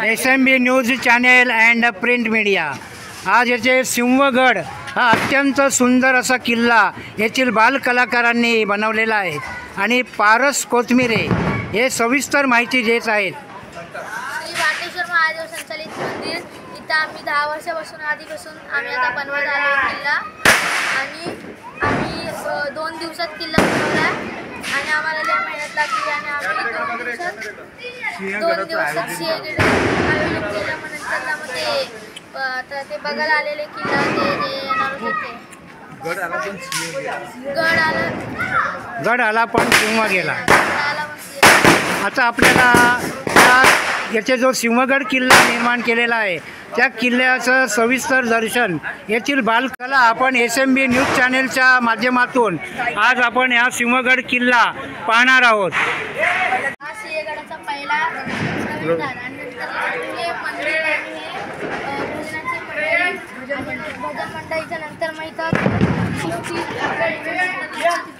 SMB news channel and print media. आज येथे सिंहगड हा अत्यंत सुंदर असा किल्ला येथील बालकलाकारांनी बनवलेला आहे आणि पारस कोथमिरे हे सविस्तर माहिती देत आहेत। श्री वाटेश्वर महादेव संचालित मंदिर इथं आम्ही 10 वर्षापासून आधीपासून आम्ही आता बनवत आलो किल्ला आणि आम्ही 2 दिवसात किल्ला बनवला आणि आम्हाला लय मेहनत लागली आणि आम्ही 2 दिवसात सिंहगड आयोजित केला। मग ते बघायला आलेले किल्ला ते येणार होते। गड आला पण सिंह गेला। आता आपल्याला याचे जो सिंहगड किल्ला निर्माण केलेला आहे त्या किल्ल्याचं सविस्तर दर्शन येथील बालकला आपण SMB न्यूज चॅनेलच्या माध्यमातून आज आपण हा सिंहगड किल्ला पाहणार आहोत। हा सिंहगडाचा पहिला संविधान आणि नंतर मंदिर आहे भजन मंडळीच्या नंतर मग इथं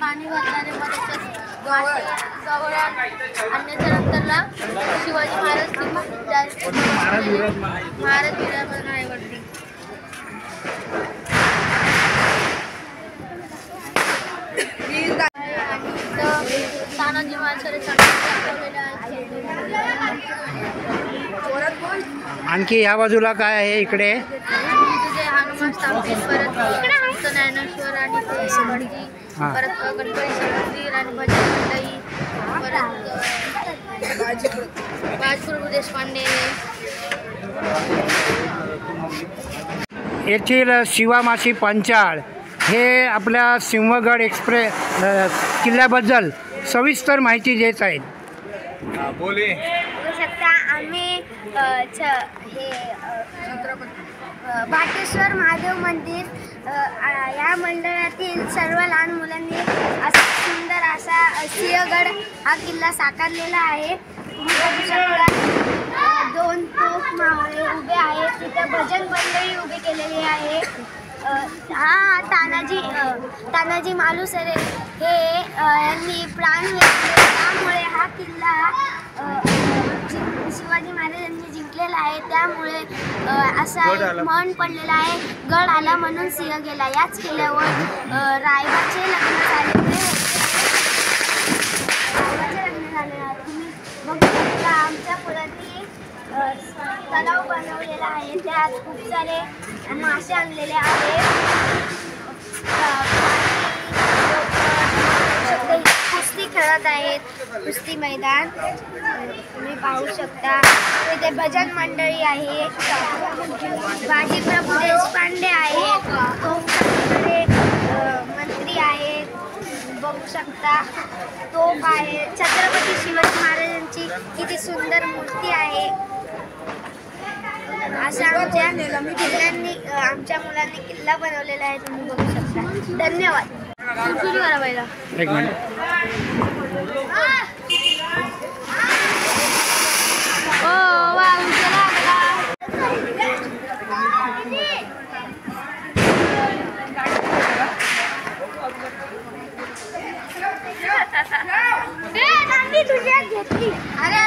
पाणी भरणारे आणि त्यानंतरला शिवाजी महाराज विराजमान आहे वरती। तानाजी मालुसरे आणखी या बाजूला काय आहे इकडे हनुमान स्थापित परत ज्ञानेश्वर आणि परत गणपती मंदिर आणि भजन मंडळी परत बाजप्रभू देशपांडे येथील शिवामासी पंचाळ हे आपल्या सिंहगड किल्ल्याबद्दल सविस्तर माहिती देत आहेत। बोलू शकता आम्ही वाटेश्वर महादेव मंदिर या मंडळातील सर्व लहान मुलांनी असा सुंदर असा सिंहगड हा किल्ला साकारलेला आहे। तुम्ही बघू शकता 2 तोफ मावळे उभे आहेत, तिथे भजन मंडळी उभी केलेली आहे। हा तानाजी मालुसरे हे यांनी प्राण घेतले, त्यामुळे हा किल्ला शिवाजी महाराजांनी जिंकलेला आहे। त्यामुळे असा एक म्हण पडलेला आहे, गड आला म्हणून सिंह गेला। याच किल्ल्यावर रायबाचे लग्न झालेले तुम्ही बघू शकता। आमच्या पुरातनी तलाव बनवलेला आहे, त्यात खूप सारे मासे आणलेले आहेत। कुस्ती खेळत आहेत, कुस्ती मैदान तुम्ही पाहू शकता। इथे भजन मंडळी आहे, बाजीप्रभू देशपांडे आहेत, मंत्री आहेत, बघू शकता तोफ आहे। छत्रपती शिवाजी महाराजांची किती सुंदर मूर्ती आहे। अशा आमच्या मुलांनी किल्ला बनवलेला आहे, तुम्ही बघू शकता। धन्यवाद। सुरू करा पहिला एक मिनिट। अरे